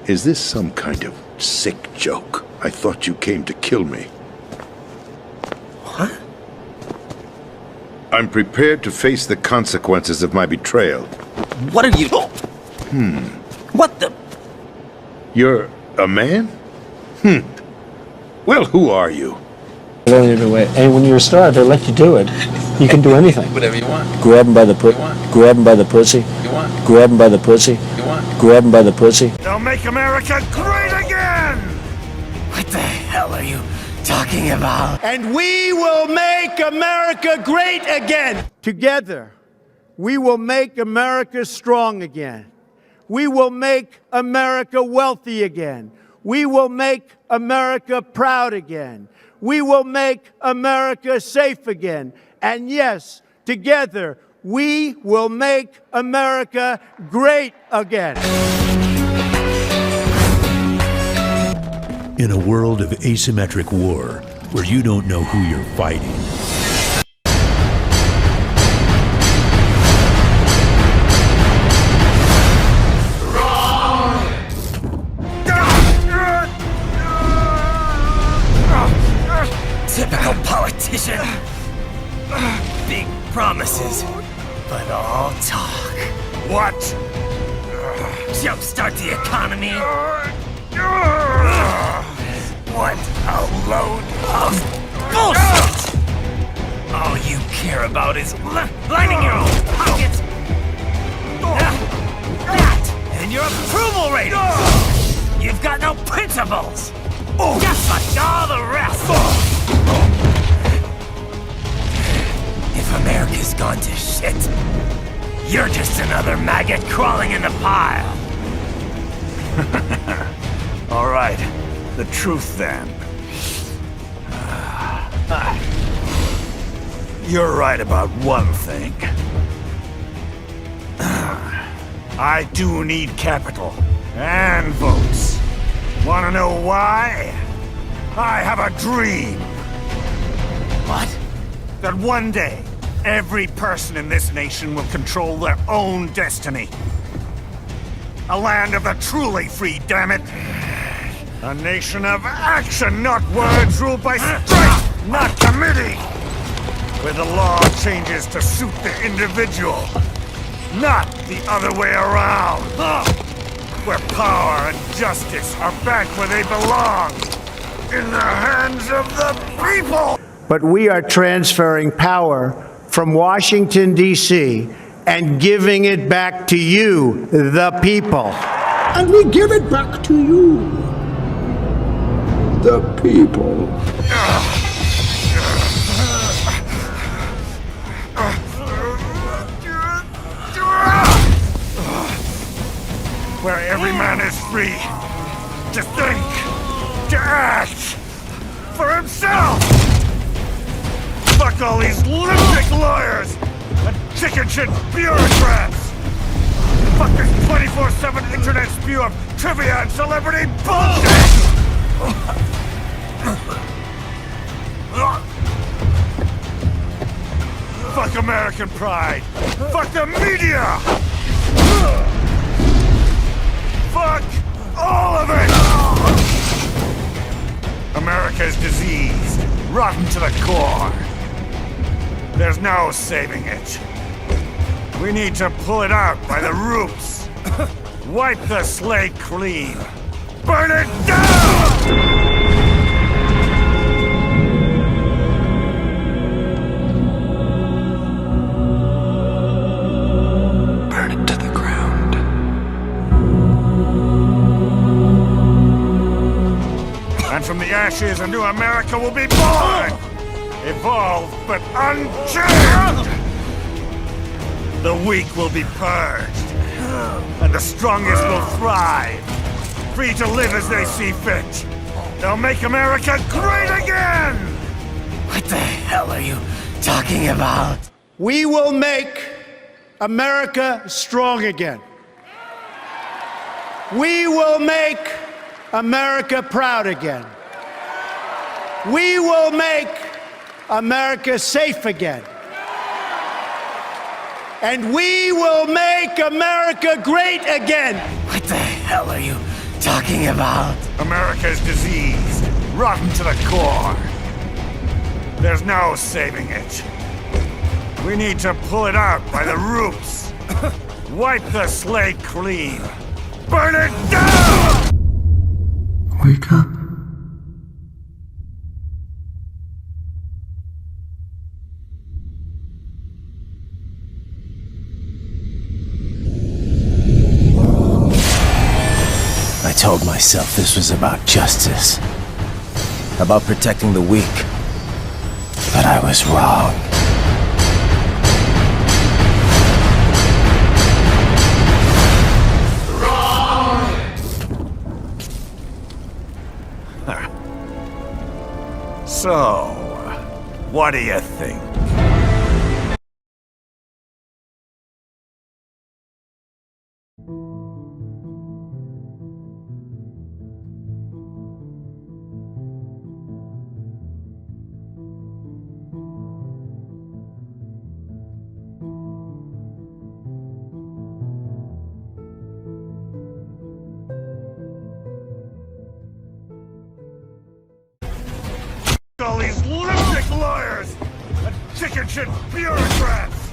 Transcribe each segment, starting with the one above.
Is this some kind of sick joke? I thought you came to kill me. What? I'm prepared to face the consequences of my betrayal. What are you... What the... You're a man? Well, who are you? And when you're a star, they let you do it. You can do anything. Whatever you want. Grab him by the pussy. Grab him by the pussy. You want. Grab him by the pussy. You want. Grab him by the pussy. They'll make America great again! What the hell are you talking about? And we will make America great again. Together, we will make America strong again. We will make America wealthy again. We will make America proud again. We will make America safe again. And yes, together, we will make America great again. In a world of asymmetric war, where you don't know who you're fighting, Typical politician. Big promises, but all talk. What? Jumpstart the economy. What a load of bullshit! All you care about is lining your own pockets. That and your approval ratings. You've got no principles. Just like all the rest. If America's gone to shit, you're just another maggot crawling in the pile. All right, the truth then. You're right about one thing. I do need capital and votes. Wanna know why? I have a dream. What? That one day, every person in this nation will control their own destiny. A land of the truly free, damn it! A nation of action, not words, ruled by strength, not committee! Where the law changes to suit the individual, not the other way around! Where power and justice are back where they belong! In the hands of the people! But we are transferring power from Washington, D.C., and giving it back to you, the people. And we give it back to you, the people. Where every man is free to think, to act for himself. Fuck all these lunatic lawyers and chicken shit bureaucrats. Fuck this 24/7 internet spew of trivia and celebrity bullshit. Fuck American pride. Fuck the media. Fuck all of it! America's diseased, rotten to the core. There's no saving it. We need to pull it out by the roots. Wipe the slate clean. Burn it down! And from the ashes, a new America will be born! Evolved, but unchained! The weak will be purged, and the strongest will thrive, free to live as they see fit. They'll make America great again! What the hell are you talking about? We will make America strong again. We will make America proud again. We will make America safe again. And we will make America great again. What the hell? hell are you talking about? America's diseased, rotten to the core. There's no saving it. We need to pull it out by the roots. Wipe the slate clean. Burn it down! Wake up. I told myself this was about justice. About protecting the weak. But I was wrong. So, what do you think? All these lunatic lawyers and chicken-shit bureaucrats!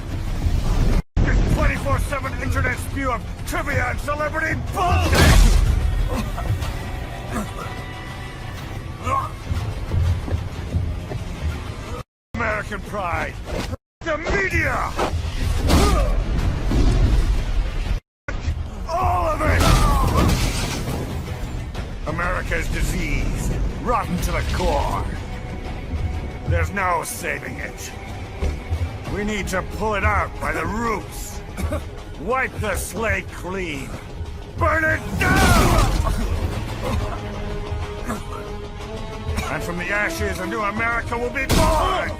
This 24/7 internet spew of trivia and celebrity bullshit! American pride! The media! All of it! America's diseased, rotten to the core. There's no saving it. We need to pull it out by the roots. Wipe the slate clean. Burn it down! And from the ashes, a new America will be born!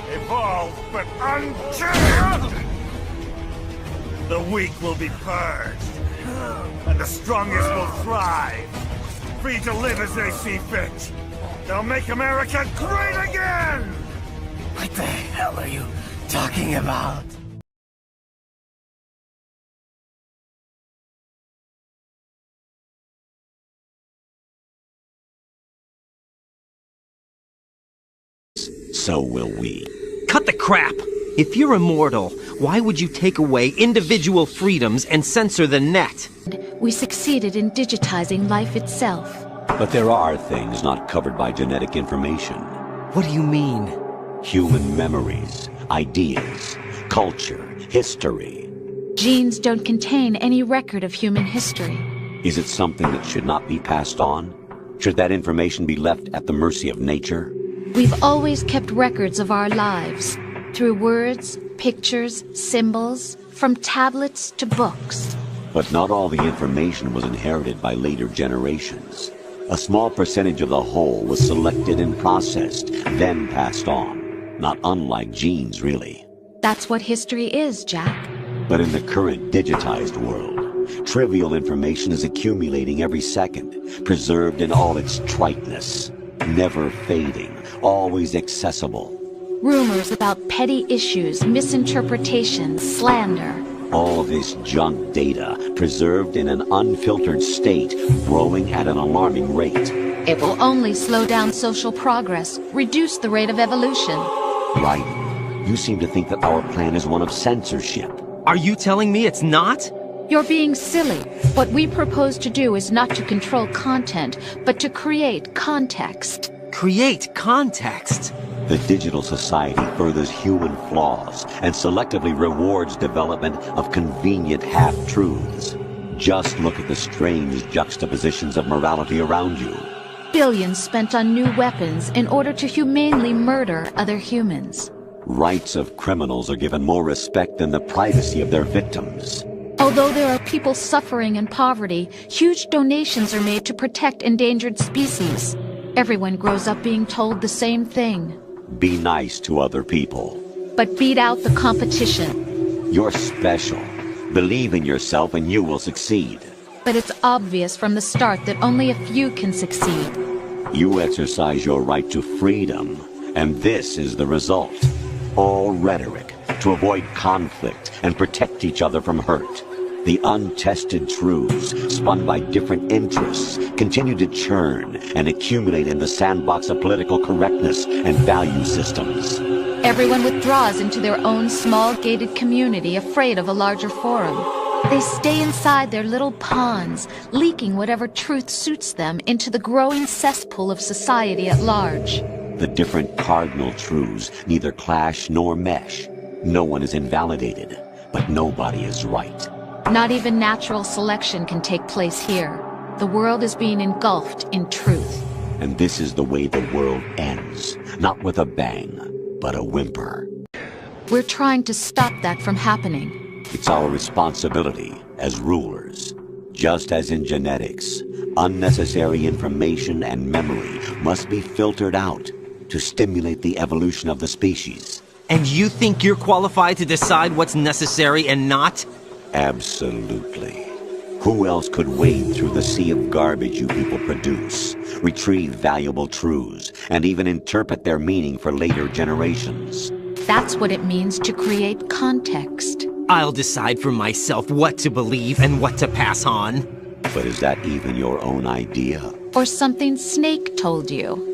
Evolved, but unchanged! The weak will be purged. And the strongest will thrive. Free to live as they see fit. They'll make America great again! What the hell are you talking about? So will we. Cut the crap! If you're immortal, why would you take away individual freedoms and censor the net? We succeeded in digitizing life itself. But there are things not covered by genetic information. What do you mean? Human memories, ideas, culture, history. Genes don't contain any record of human history. Is it something that should not be passed on? Should that information be left at the mercy of nature? We've always kept records of our lives. Through words, pictures, symbols, from tablets to books. But not all the information was inherited by later generations. A small percentage of the whole was selected and processed, then passed on. Not unlike genes, really. That's what history is, Jack. But in the current digitized world, trivial information is accumulating every second, preserved in all its triteness, never fading, always accessible. Rumors about petty issues, misinterpretations, slander. All this junk data, preserved in an unfiltered state, growing at an alarming rate. It will only slow down social progress, reduce the rate of evolution. Right. You seem to think that our plan is one of censorship. Are you telling me it's not? You're being silly. What we propose to do is not to control content, but to create context. Create context? The digital society furthers human flaws and selectively rewards development of convenient half-truths. Just look at the strange juxtapositions of morality around you. Billions spent on new weapons in order to humanely murder other humans. Rights of criminals are given more respect than the privacy of their victims. Although there are people suffering in poverty, huge donations are made to protect endangered species. Everyone grows up being told the same thing. Be nice to other people. But beat out the competition. You're special. Believe in yourself and you will succeed. But it's obvious from the start that only a few can succeed. You exercise your right to freedom, and this is the result. All rhetoric to avoid conflict and protect each other from hurt. The untested truths, spun by different interests, continue to churn and accumulate in the sandbox of political correctness and value systems. Everyone withdraws into their own small gated community, afraid of a larger forum. They stay inside their little ponds, leaking whatever truth suits them into the growing cesspool of society at large. The different cardinal truths neither clash nor mesh. No one is invalidated, but nobody is right. Not even natural selection can take place here. The world is being engulfed in truth. And this is the way the world ends. Not with a bang, but a whimper. We're trying to stop that from happening. It's our responsibility as rulers. Just as in genetics, unnecessary information and memory must be filtered out to stimulate the evolution of the species. And you think you're qualified to decide what's necessary and not? Absolutely. Who else could wade through the sea of garbage you people produce, retrieve valuable truths, and even interpret their meaning for later generations? That's what it means to create context. I'll decide for myself what to believe and what to pass on. But is that even your own idea? Or something Snake told you?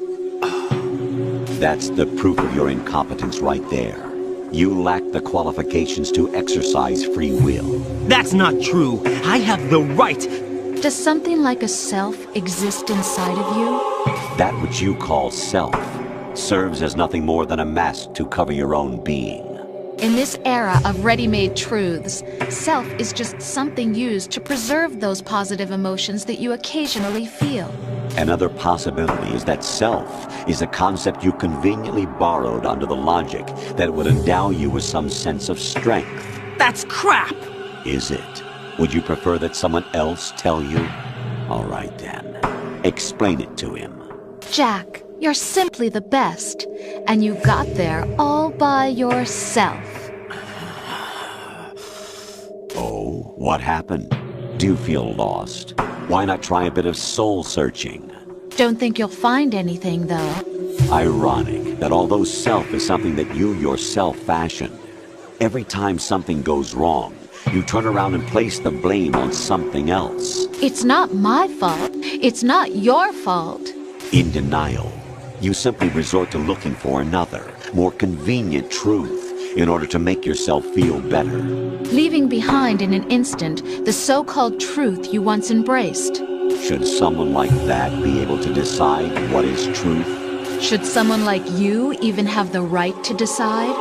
That's the proof of your incompetence right there. You lack the qualifications to exercise free will. That's not true. I have the right. Does something like a self exist inside of you? That which you call self serves as nothing more than a mask to cover your own being. In this era of ready-made truths, self is just something used to preserve those positive emotions that you occasionally feel. Another possibility is that self is a concept you conveniently borrowed under the logic that it would endow you with some sense of strength. That's crap! Is it? Would you prefer that someone else tell you? All right then. Explain it to him. Jack, you're simply the best, and you got there all by yourself. Oh, what happened? Do you feel lost? Why not try a bit of soul-searching? Don't think you'll find anything, though. Ironic that although self is something that you yourself fashioned, every time something goes wrong, you turn around and place the blame on something else. It's not my fault. It's not your fault. In denial, you simply resort to looking for another, more convenient truth in order to make yourself feel better. Leaving behind in an instant the so-called truth you once embraced. Should someone like that be able to decide what is truth? Should someone like you even have the right to decide?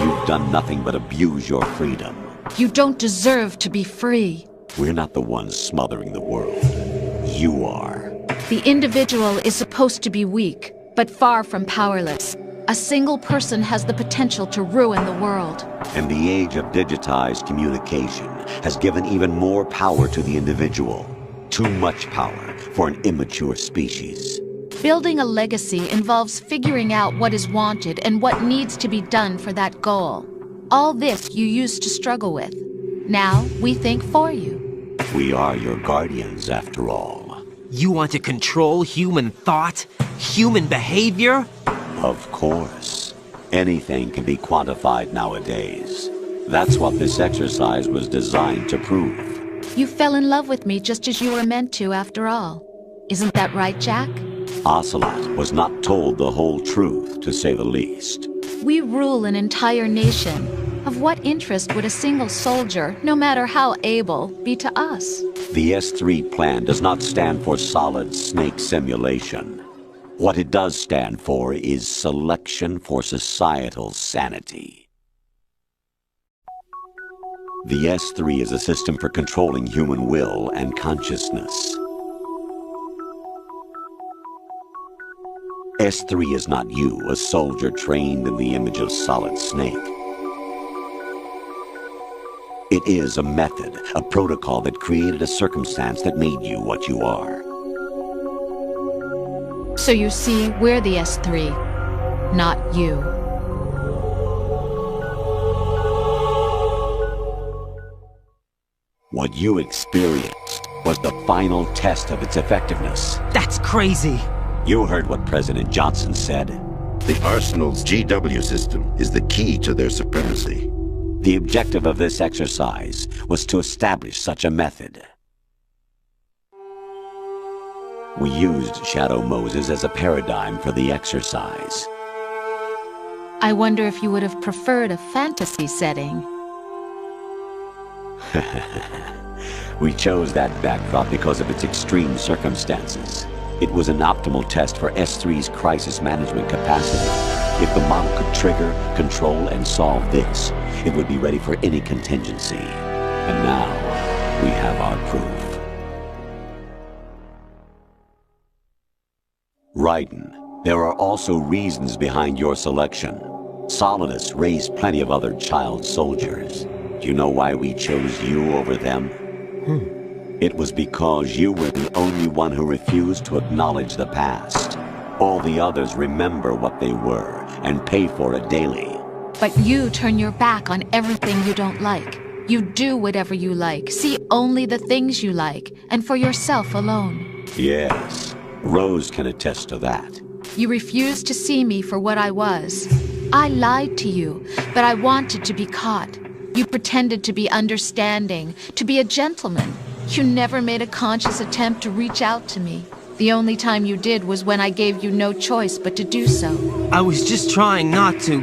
You've done nothing but abuse your freedom. You don't deserve to be free. We're not the ones smothering the world. You are. The individual is supposed to be weak, but far from powerless. A single person has the potential to ruin the world. And the age of digitized communication has given even more power to the individual. Too much power for an immature species. Building a legacy involves figuring out what is wanted and what needs to be done for that goal. All this you used to struggle with. Now we think for you. We are your guardians, after all. You want to control human thought? Human behavior? Of course. Anything can be quantified nowadays. That's what this exercise was designed to prove. You fell in love with me just as you were meant to, after all. Isn't that right, Jack? Ocelot was not told the whole truth, to say the least. We rule an entire nation. Of what interest would a single soldier, no matter how able, be to us? The S3 plan does not stand for solid snake simulation. What it does stand for is selection for societal sanity. The S3 is a system for controlling human will and consciousness. S3 is not you, a soldier trained in the image of Solid Snake. It is a method, a protocol that created a circumstance that made you what you are. So you see, we're the S3, not you. What you experienced was the final test of its effectiveness. That's crazy. You heard what President Johnson said. The Arsenal's GW system is the key to their supremacy. The objective of this exercise was to establish such a method. We used Shadow Moses as a paradigm for the exercise. I wonder if you would have preferred a fantasy setting. We chose that backdrop because of its extreme circumstances. It was an optimal test for S3's crisis management capacity. If the model could trigger, control, and solve this, it would be ready for any contingency. And now, we have our proof. Raiden, there are also reasons behind your selection. Solidus raised plenty of other child soldiers. Do you know why we chose you over them? It was because you were the only one who refused to acknowledge the past. All the others remember what they were and pay for it daily. But you turn your back on everything you don't like. You do whatever you like, see only the things you like, and for yourself alone. Yes, Rose can attest to that. You refused to see me for what I was. I lied to you, but I wanted to be caught. You pretended to be understanding, to be a gentleman. You never made a conscious attempt to reach out to me. The only time you did was when I gave you no choice but to do so. I was just trying not to...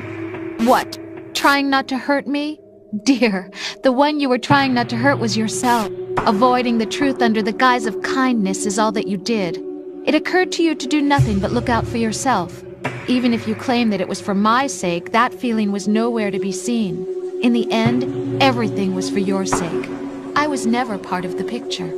What? Trying not to hurt me? Dear, the one you were trying not to hurt was yourself. Avoiding the truth under the guise of kindness is all that you did. It occurred to you to do nothing but look out for yourself. Even if you claim that it was for my sake, that feeling was nowhere to be seen. In the end, everything was for your sake. I was never part of the picture.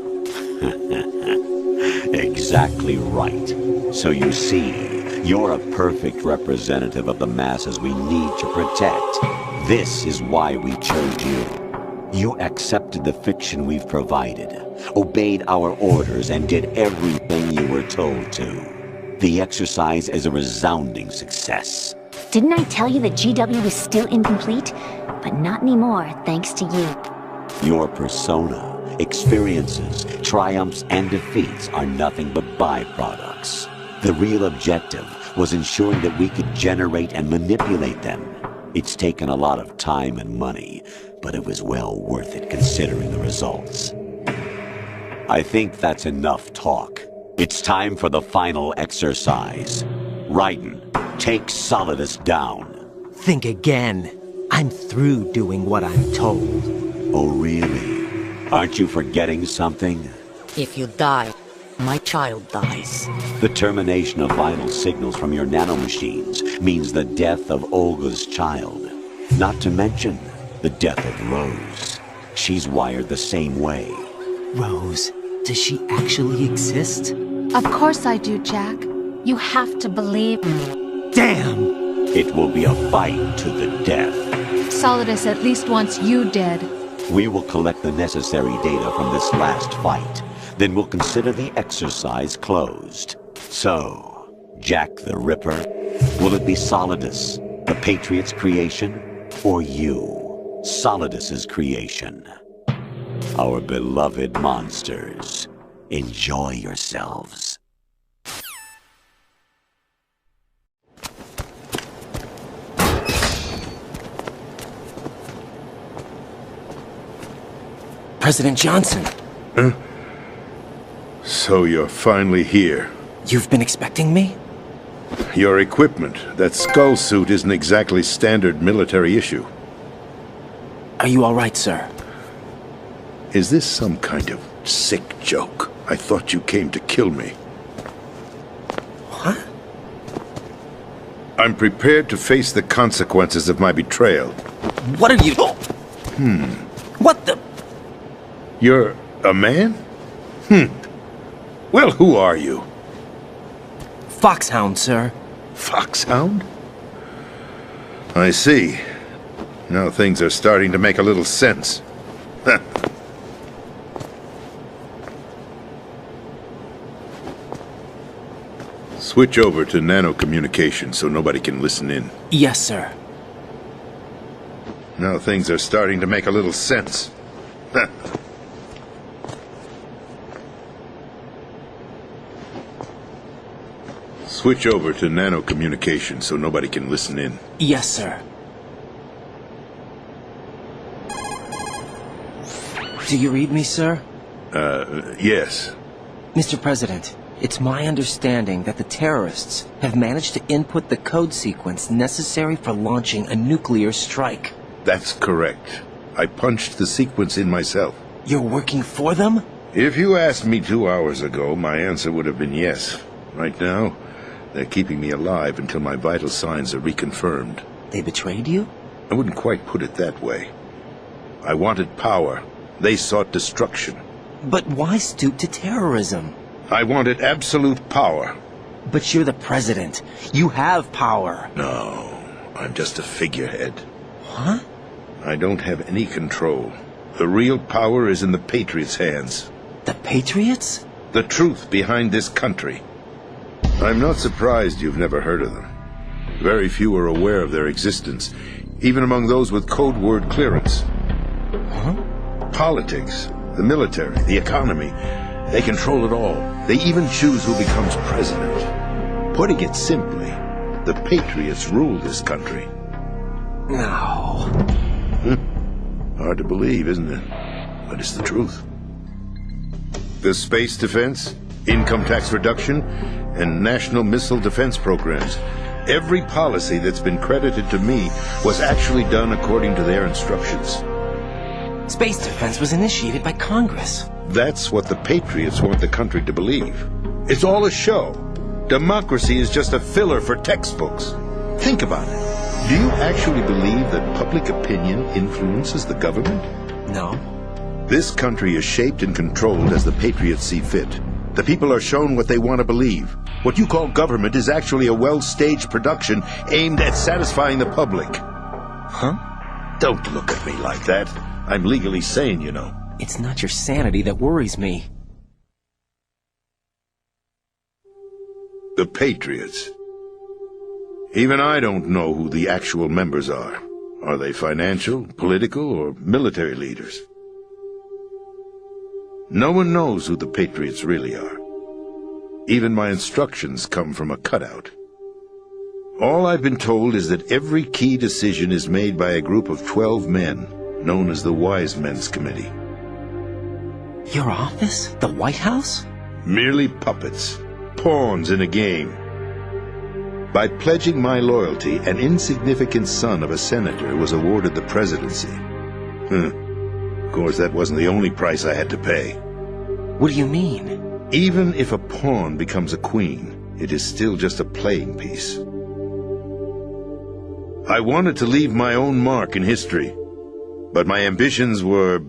Exactly right. So you see, you're a perfect representative of the masses we need to protect. This is why we chose you. You accepted the fiction we've provided, obeyed our orders, and did everything you were told to. The exercise is a resounding success. Didn't I tell you that GW was still incomplete? But not anymore, thanks to you. Your persona, experiences, triumphs, and defeats are nothing but byproducts. The real objective was ensuring that we could generate and manipulate them. It's taken a lot of time and money, but it was well worth it considering the results. I think that's enough talk. It's time for the final exercise. Raiden, take Solidus down. Think again. I'm through doing what I'm told. Oh, really? Aren't you forgetting something? If you die, my child dies. The termination of vital signals from your nanomachines means the death of Olga's child. Not to mention the death of Rose. She's wired the same way. Rose, does she actually exist? Of course I do, Jack. You have to believe me. Damn! It will be a fight to the death. Solidus at least wants you dead. We will collect the necessary data from this last fight. Then we'll consider the exercise closed. So, Jack the Ripper, will it be Solidus, the Patriot's creation, or you, Solidus's creation? Our beloved monsters, enjoy yourselves. President Johnson. Huh? So you're finally here. You've been expecting me? Your equipment, that skull suit, isn't exactly standard military issue. Are you all right, sir? Is this some kind of sick joke? I thought you came to kill me. What? I'm prepared to face the consequences of my betrayal. What are you... What the... You're a man? Well, who are you? Foxhound, sir. Foxhound? I see. Now things are starting to make a little sense. Switch over to nano-communication so nobody can listen in. Yes, sir. Now things are starting to make a little sense. Switch over to nano-communication so nobody can listen in. Yes, sir. Do you read me, sir? Yes. Mr. President, it's my understanding that the terrorists have managed to input the code sequence necessary for launching a nuclear strike. That's correct. I punched the sequence in myself. You're working for them? If you asked me 2 hours ago, my answer would have been yes. Right now, they're keeping me alive until my vital signs are reconfirmed. They betrayed you? I wouldn't quite put it that way. I wanted power. They sought destruction. But why stoop to terrorism? I wanted absolute power. But you're the president. You have power. No, I'm just a figurehead. Huh? I don't have any control. The real power is in the Patriots' hands. The Patriots? The truth behind this country. I'm not surprised you've never heard of them. Very few are aware of their existence, even among those with code word clearance. Huh? Politics, the military, the economy, they control it all. They even choose who becomes president. Putting it simply, the Patriots rule this country. No. Hard to believe, isn't it? But it's the truth. The space defense, income tax reduction, and national missile defense programs. Every policy that's been credited to me was actually done according to their instructions. Space defense was initiated by Congress. That's what the Patriots want the country to believe. It's all a show. Democracy is just a filler for textbooks. Think about it. Do you actually believe that public opinion influences the government? No. This country is shaped and controlled as the Patriots see fit. The people are shown what they want to believe. What you call government is actually a well-staged production aimed at satisfying the public. Huh? Don't look at me like that. I'm legally sane, you know. It's not your sanity that worries me. The Patriots. Even I don't know who the actual members are. Are they financial, political, or military leaders? No one knows who the Patriots really are. Even my instructions come from a cutout. All I've been told is that every key decision is made by a group of 12 men, known as the Wise Men's Committee. Your office? The White House? Merely puppets, pawns in a game. By pledging my loyalty, an insignificant son of a senator was awarded the presidency. Of course, that wasn't the only price I had to pay. What do you mean? Even if a pawn becomes a queen, it is still just a playing piece. I wanted to leave my own mark in history, but my ambitions were...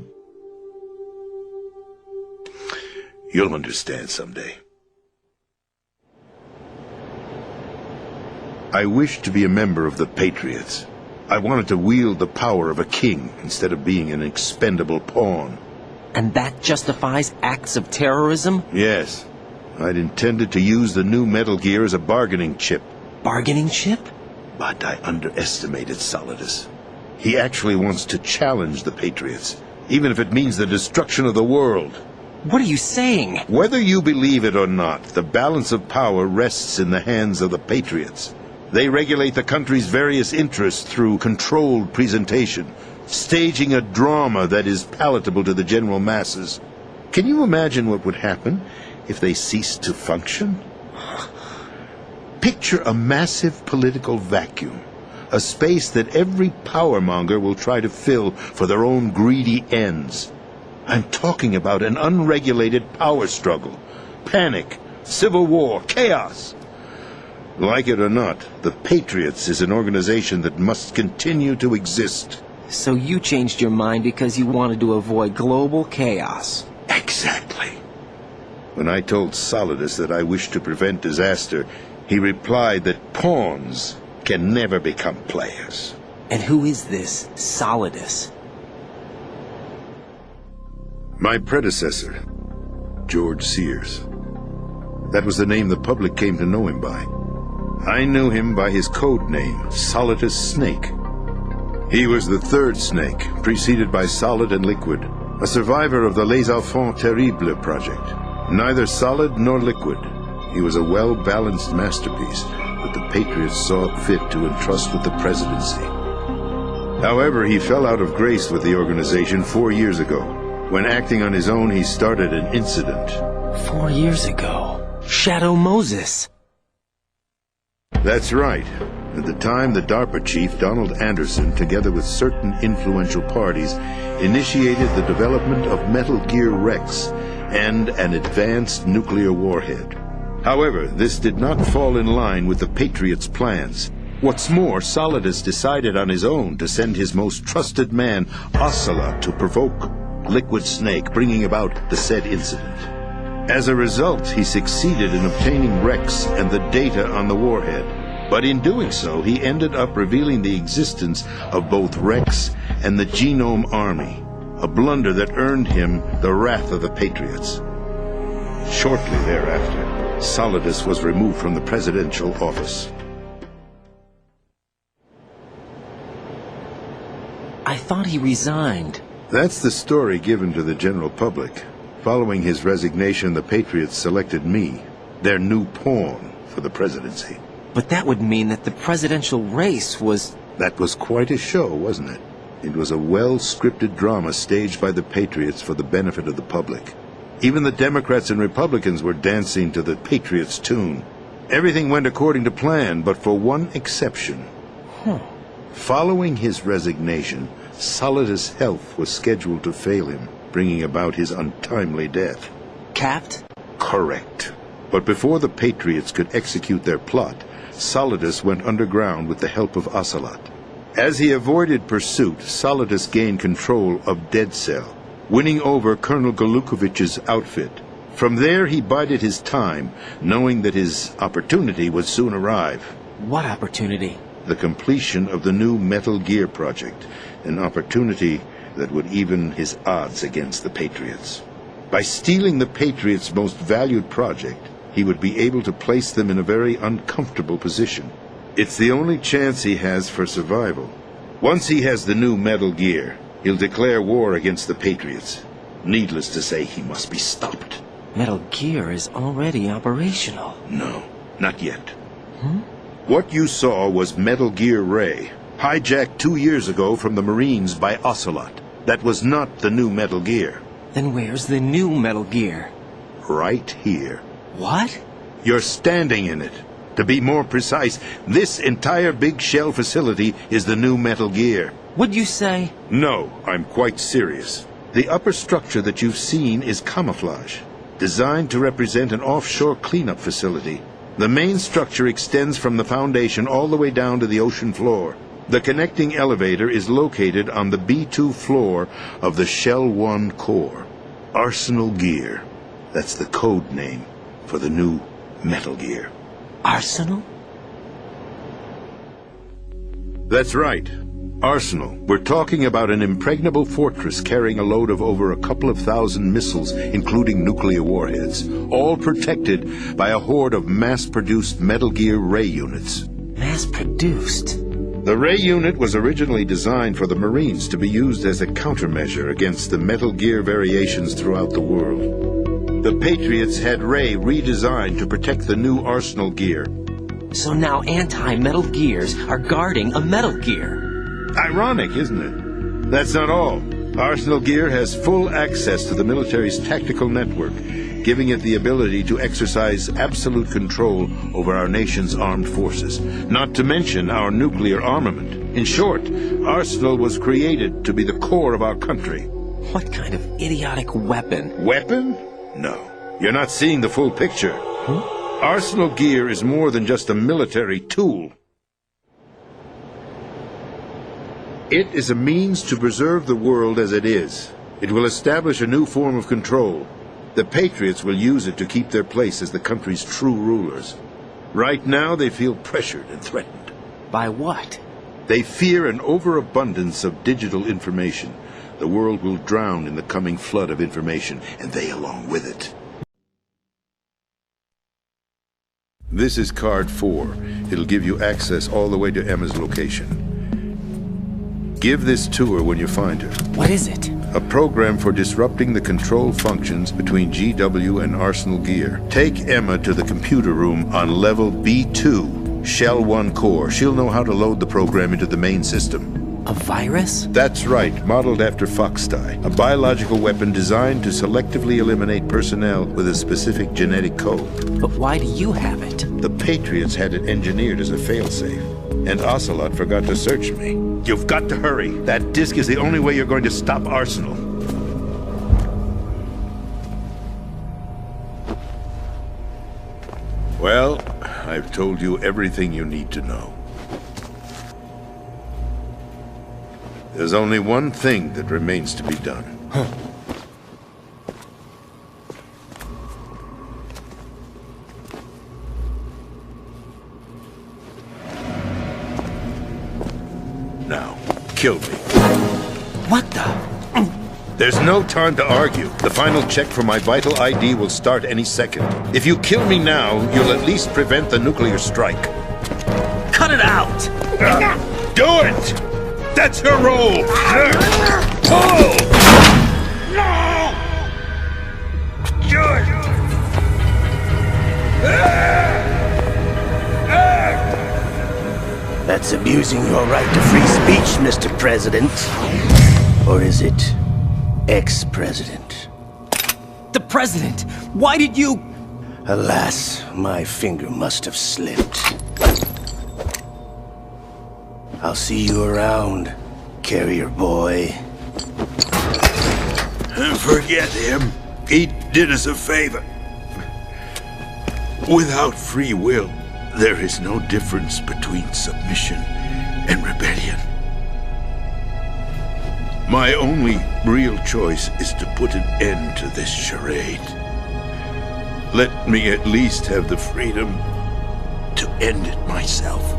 You'll understand someday. I wished to be a member of the Patriots. I wanted to wield the power of a king instead of being an expendable pawn. And that justifies acts of terrorism? Yes. I'd intended to use the new Metal Gear as a bargaining chip. Bargaining chip? But I underestimated Solidus. He actually wants to challenge the Patriots, even if it means the destruction of the world. What are you saying? Whether you believe it or not, the balance of power rests in the hands of the Patriots. They regulate the country's various interests through controlled presentation, staging a drama that is palatable to the general masses. Can you imagine what would happen if they ceased to function? Picture a massive political vacuum, a space that every powermonger will try to fill for their own greedy ends. I'm talking about an unregulated power struggle, panic, civil war, chaos. Like it or not, the Patriots is an organization that must continue to exist. So you changed your mind because you wanted to avoid global chaos. Exactly. When I told Solidus that I wished to prevent disaster, he replied that pawns can never become players. And who is this Solidus? My predecessor, George Sears. That was the name the public came to know him by. I knew him by his code name, Solidus Snake. He was the third snake, preceded by Solid and Liquid, a survivor of the Les Enfants Terribles project. Neither solid nor liquid, he was a well-balanced masterpiece that the Patriots saw fit to entrust with the presidency. However, he fell out of grace with the organization 4 years ago. When acting on his own, he started an incident. 4 years ago. Shadow Moses. That's right. At the time, the DARPA chief, Donald Anderson, together with certain influential parties, initiated the development of Metal Gear Rex and an advanced nuclear warhead. However, this did not fall in line with the Patriots' plans. What's more, Solidus decided on his own to send his most trusted man, Ocelot, to provoke Liquid Snake, bringing about the said incident. As a result, he succeeded in obtaining Rex and the data on the warhead. But in doing so, he ended up revealing the existence of both Rex and the Genome Army, a blunder that earned him the wrath of the Patriots. Shortly thereafter, Solidus was removed from the presidential office. I thought he resigned. That's the story given to the general public. Following his resignation, the Patriots selected me, their new pawn, for the presidency. But that would mean that the presidential race was... That was quite a show, wasn't it? It was a well-scripted drama staged by the Patriots for the benefit of the public. Even the Democrats and Republicans were dancing to the Patriots' tune. Everything went according to plan, but for one exception. Following his resignation, Solidus' health was scheduled to fail him, bringing about his untimely death. Capped? Correct. But before the Patriots could execute their plot, Solidus went underground with the help of Ocelot. As he avoided pursuit, Solidus gained control of Dead Cell, winning over Colonel Golukovich's outfit. From there, he bided his time, knowing that his opportunity would soon arrive. What opportunity? The completion of the new Metal Gear project, an opportunity that would even his odds against the Patriots. By stealing the Patriots' most valued project, he would be able to place them in a very uncomfortable position. It's the only chance he has for survival. Once he has the new Metal Gear, he'll declare war against the Patriots. Needless to say, he must be stopped. Metal Gear is already operational. No, not yet. What you saw was Metal Gear Ray, hijacked 2 years ago from the Marines by Ocelot. That was not the new Metal Gear. Then where's the new Metal Gear? Right here. What? You're standing in it. To be more precise, this entire big shell facility is the new Metal Gear. What'd you say? No, I'm quite serious. The upper structure that you've seen is camouflage, designed to represent an offshore cleanup facility. The main structure extends from the foundation all the way down to the ocean floor. The connecting elevator is located on the B2 floor of the Shell 1 core. Arsenal Gear. That's the code name for the new Metal Gear. Arsenal? That's right. Arsenal. We're talking about an impregnable fortress carrying a load of over a couple of thousand missiles, including nuclear warheads, all protected by a horde of mass-produced Metal Gear Ray units. Mass-produced? The Ray unit was originally designed for the Marines to be used as a countermeasure against the Metal Gear variations throughout the world. The Patriots had Ray redesigned to protect the new Arsenal Gear. So now anti-Metal Gears are guarding a Metal Gear. Ironic, isn't it? That's not all. Arsenal Gear has full access to the military's tactical network, giving it the ability to exercise absolute control over our nation's armed forces, not to mention our nuclear armament. In short, Arsenal was created to be the core of our country. What kind of idiotic weapon? Weapon? No. You're not seeing the full picture. Arsenal Gear is more than just a military tool. It is a means to preserve the world as it is. It will establish a new form of control. The Patriots will use it to keep their place as the country's true rulers. Right now, they feel pressured and threatened. By what? They fear an overabundance of digital information. The world will drown in the coming flood of information, and they along with it. This is card 4. It'll give you access all the way to Emma's location. Give this to her when you find her. What is it? A program for disrupting the control functions between GW and Arsenal Gear. Take Emma to the computer room on level B2, Shell 1 core. She'll know how to load the program into the main system. A virus? That's right, modeled after Foxdie. A biological weapon designed to selectively eliminate personnel with a specific genetic code. But why do you have it? The Patriots had it engineered as a failsafe. And Ocelot forgot to search me. You've got to hurry. That disk is the only way you're going to stop Arsenal. Well, I've told you everything you need to know. There's only one thing that remains to be done. Now, kill me. What the? There's no time to argue. The final check for my vital ID will start any second. If you kill me now, you'll at least prevent the nuclear strike. Cut it out! Do it! That's her role! Pull! No! Good! That's abusing your right to free speech, Mr. President. Or is it ex-president? The president! Why did you... Alas, my finger must have slipped. I'll see you around, carrier boy. Forget him. He did us a favor. Without free will, there is no difference between submission and rebellion. My only real choice is to put an end to this charade. Let me at least have the freedom to end it myself.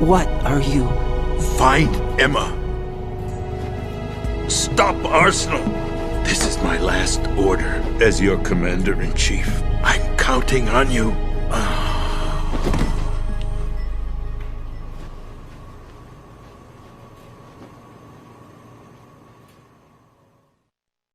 What are you... Find Emma. Stop Arsenal. This is my last order as your commander-in-chief. I'm counting on you.